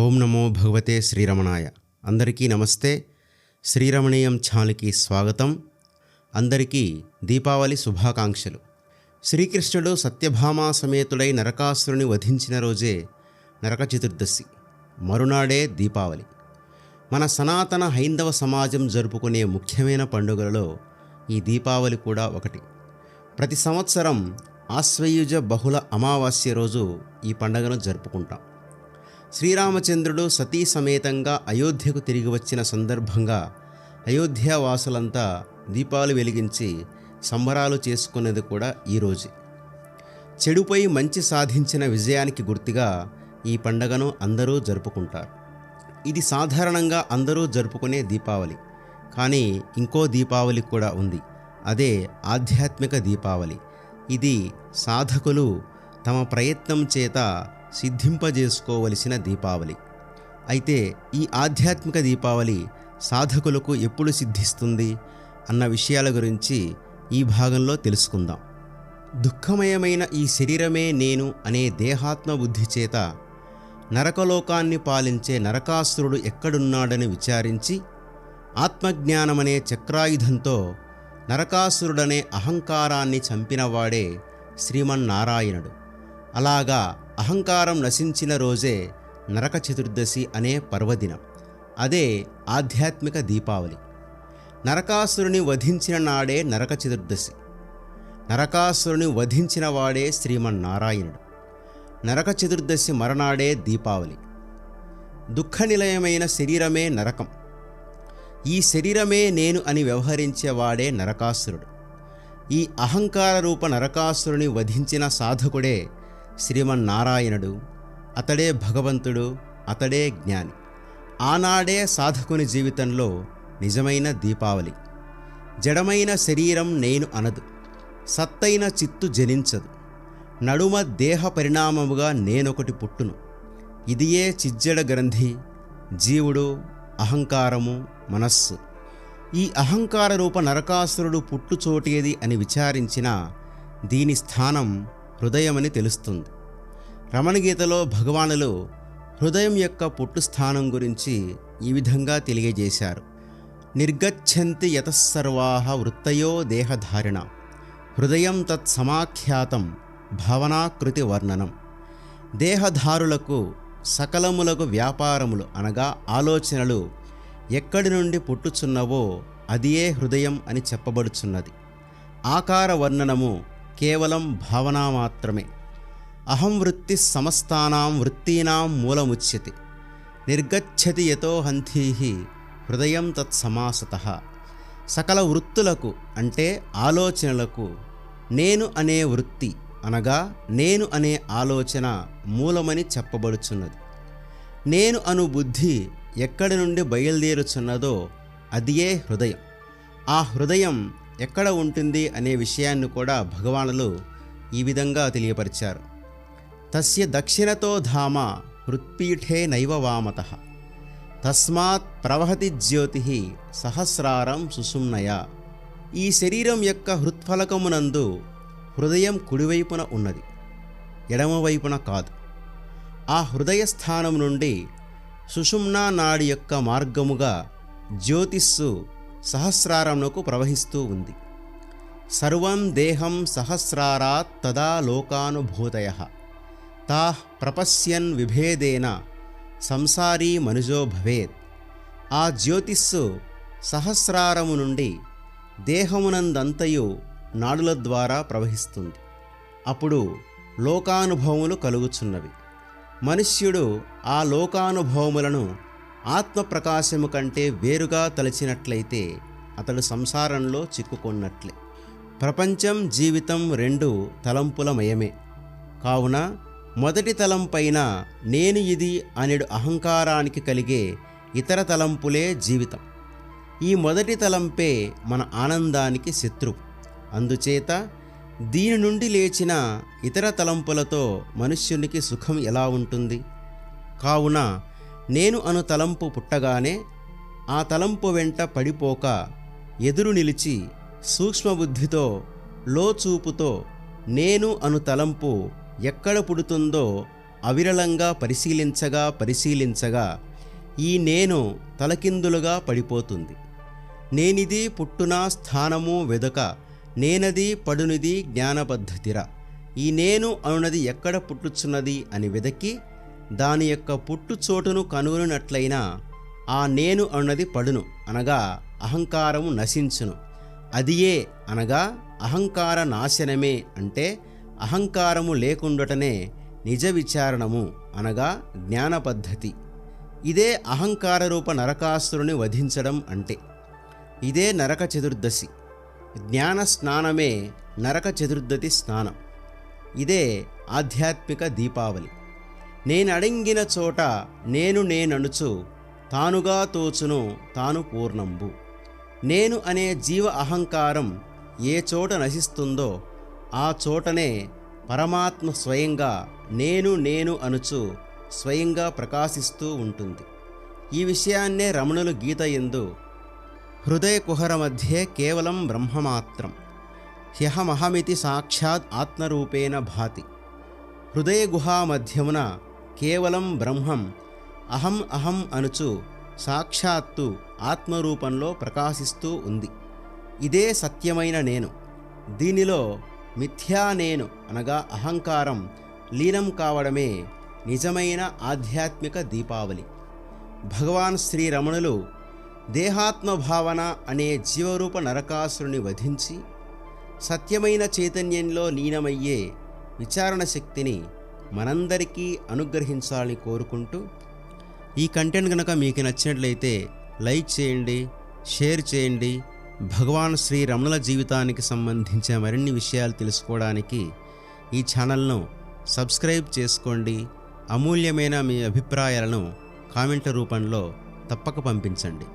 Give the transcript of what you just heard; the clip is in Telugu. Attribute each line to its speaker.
Speaker 1: ఓం నమో భగవతే శ్రీరమణాయ. అందరికీ నమస్తే. శ్రీరమణీయం ఛానల్కి స్వాగతం. అందరికీ దీపావళి శుభాకాంక్షలు. శ్రీకృష్ణుడు సత్యభామా సమేతుడై నరకాసురుని వధించిన రోజే నరక చతుర్దశి, మరునాడే దీపావళి. మన సనాతన హైందవ సమాజం జరుపుకునే ముఖ్యమైన పండుగలలో ఈ దీపావళి కూడా ఒకటి. ప్రతి సంవత్సరం ఆశ్వయుజ బహుళ అమావాస్య రోజు ఈ పండుగను జరుపుకుంటాం. శ్రీరామచంద్రుడు సతీ సమేతంగా అయోధ్యకు తిరిగి వచ్చిన సందర్భంగా అయోధ్యావాసులంతా దీపాలు వెలిగించి సంబరాలు చేసుకునేది కూడా ఈరోజే. చెడుపై మంచి సాధించిన విజయానికి గుర్తుగా ఈ పండుగను అందరూ జరుపుకుంటారు. ఇది సాధారణంగా అందరూ జరుపుకునే దీపావళి. కానీ ఇంకో దీపావళి కూడా ఉంది. అదే ఆధ్యాత్మిక దీపావళి. ఇది సాధకులు తమ ప్రయత్నం చేత సిద్ధింపజేసుకోవలసిన దీపావళి. అయితే ఈ ఆధ్యాత్మిక దీపావళి సాధకులకు ఎప్పుడు సిద్ధిస్తుంది అన్న విషయాల గురించి ఈ భాగంలో తెలుసుకుందాం. దుఃఖమయమైన ఈ శరీరమే నేను అనే దేహాత్మ బుద్ధి చేత నరకలోకాన్ని పాలించే నరకాసురుడు ఎక్కడున్నాడని విచారించి ఆత్మజ్ఞానమనే చక్రాయుధంతో నరకాసురుడనే అహంకారాన్ని చంపినవాడే శ్రీమన్నారాయణుడు. అలాగా అహంకారం నశించిన రోజే నరక చతుర్దశి అనే పర్వదినం. అదే ఆధ్యాత్మిక దీపావళి. నరకాసురుని వధించిన నాడే నరక చతుర్దశి. నరకాసురుని వధించిన వాడే శ్రీమన్నారాయణుడు. నరక చతుర్దశి మరనాడే దీపావళి. దుఃఖ నిలయమైన శరీరమే నరకం. ఈ శరీరమే నేను అని వ్యవహరించేవాడే నరకాసురుడు. ఈ అహంకార రూప నరకాసురుని వధించిన సాధకుడే శ్రీమన్నారాయణుడు. అతడే భగవంతుడు, అతడే జ్ఞాని. ఆనాడే సాధకుని జీవితంలో నిజమైన దీపావళి. జడమైన శరీరం నేను అనదు, సత్తైన చిత్తు జనించదు, నడుమ దేహ పరిణామముగా నేనొకటి పుట్టును. ఇదియే చిజ్జడ గ్రంథి, జీవుడు, అహంకారము, మనస్సు. ఈ అహంకార రూప నరకాసురుడు పుట్టుచోటేది అని విచారించిన దీని స్థానం హృదయమని తెలుస్తుంది. రమణగీతలో భగవానులు హృదయం యొక్క పుట్టు స్థానం గురించి ఈ విధంగా తెలియజేశారు. నిర్గచ్చంతి యతస్సర్వాః వృత్తయో దేహధారిణ హృదయం తత్ సమాఖ్యాతం భావనాకృతి వర్ణనం. దేహధారులకు సకలములకు వ్యాపారములు అనగా ఆలోచనలు ఎక్కడి నుండి పుట్టుచున్నవో అదియే హృదయం అని చెప్పబడుచున్నది. ఆకార వర్ణనము కేవలం భావన మాత్రమే. అహం వృత్తి సమస్తానాం వృత్తీనాం మూలముచ్యతే నిర్గచ్చతి యతో హంతీహి హృదయం తత్సమాసతః. సకల వృత్తులకు అంటే ఆలోచనలకు నేను అనే వృత్తి అనగా నేను అనే ఆలోచన మూలమని చెప్పబడుచున్నది. నేను అను బుద్ధి ఎక్కడి నుండి బయలుదేరుచున్నదో అదియే హృదయం. ఆ హృదయం ఎక్కడ ఉంటుంది అనే విషయాన్ని కూడా భగవానులు ఈ విధంగా తెలియపరిచారు. తస్య దక్షిణతో ధామ హృత్పీఠే నైవ వామతః తస్మాత్ ప్రవహతి జ్యోతి సహస్రారం సుషుమ్నయ. ఈ శరీరం యొక్క హృత్ఫలకమునందు హృదయం కుడివైపున ఉన్నది, ఎడమవైపున కాదు. ఆ హృదయ స్థానం నుండి సుషుమ్నా నాడి యొక్క మార్గముగా జ్యోతిస్సు సహస్రారమునకు ప్రవహిస్తూ ఉంది. సర్వం దేహం సహస్రారాత్ తదా లోకానుభూతయః తాః ప్రపశ్యన్ విభేదేన సంసారీ మనుజో భవేత్. ఆ జ్యోతిస్సు సహస్రారము నుండి దేహమునందంతయు నాడుల ద్వారా ప్రవహిస్తుంది. అప్పుడు లోకానుభవములు కలుగుచున్నవి. మనుష్యుడు ఆ లోకానుభవములను ఆత్మప్రకాశము కంటే వేరుగా తలచినట్లయితే అతడు సంసారంలో చిక్కుకున్నట్లే. ప్రపంచం, జీవితం రెండు తలంపులమయమే. కావున మొదటి తలంపైన నేను ఇది అనేడు అహంకారానికి కలిగే ఇతర తలంపులే జీవితం. ఈ మొదటి తలంపే మన ఆనందానికి శత్రువు. అందుచేత దీని నుండి లేచిన ఇతర తలంపులతో మనుష్యునికి సుఖం ఎలా ఉంటుంది? కావున నేను అను తలంపు పుట్టగానే ఆ తలంపు వెంట పడిపోక ఎదురు నిలిచి సూక్ష్మబుద్ధితో లోచూపుతో నేను అను తలంపు ఎక్కడ పుడుతుందో అవిరళంగా పరిశీలించగా ఈ నేను తలకిందులుగా పడిపోతుంది. నేనిది పుట్టున స్థానము వెదక నేనది పడునిది జ్ఞానపద్ధతిరా. ఈ నేను అనునది ఎక్కడ పుట్టుచున్నది అని వెదకి దాని యొక్క పుట్టుచోటును కనుగొనినట్లయినా ఆ నేను అనున్నది పడును, అనగా అహంకారము నశించును. అదియే అనగా అహంకార నాశనమే, అంటే అహంకారము లేకుండటనే నిజ విచారణము అనగా జ్ఞాన పద్ధతి. ఇదే అహంకార రూప నరకాసురుని వధించడం అంటే. ఇదే నరక చతుర్దశి. జ్ఞాన స్నానమే నరక చతుర్దశి స్నానం. ఇదే ఆధ్యాత్మిక దీపావళి. నేనడింగిన చోట నేననుచు తానుగా తోచును తాను పూర్ణంబు. నేను అనే జీవ అహంకారం ఏ చోట నశిస్తుందో ఆ చోటనే పరమాత్మ స్వయంగా నేను అనుచు స్వయంగా ప్రకాశిస్తూ ఉంటుంది. ఈ విషయాన్నే రమణులు గీత యందు హృదయ కుహర మధ్యే కేవలం బ్రహ్మమాత్రం హ్యహమహమితి సాక్షాత్ ఆత్మరూపేణ భాతి. హృదయ గుహా మధ్యమున కేవలం బ్రహ్మం అహం అనుచు సాక్షాత్తు ఆత్మరూపంలో ప్రకాశిస్తూ ఉంది. ఇదే సత్యమైన నేను. దీనిలో మిథ్యా నేను అనగా అహంకారం లీనం కావడమే నిజమైన ఆధ్యాత్మిక దీపావళి. భగవాన్ శ్రీరమణులు దేహాత్మ భావన అనే జీవరూప నరకాసురుని వధించి సత్యమైన చైతన్యంలో లీనమయ్యే విచారణ శక్తిని మనందరికీ అనుగ్రహించాలని కోరుకుంటూ, ఈ కంటెంట్ కనుక మీకు నచ్చినట్లయితే లైక్ చేయండి, షేర్ చేయండి. భగవాన్ శ్రీ రమణుల జీవితానికి సంబంధించిన మరిన్ని విషయాలు తెలుసుకోవడానికి ఈ ఛానల్ను సబ్స్క్రైబ్ చేసుకోండి. అమూల్యమైన మీ అభిప్రాయాలను కామెంట్ల రూపంలో తప్పక పంపించండి.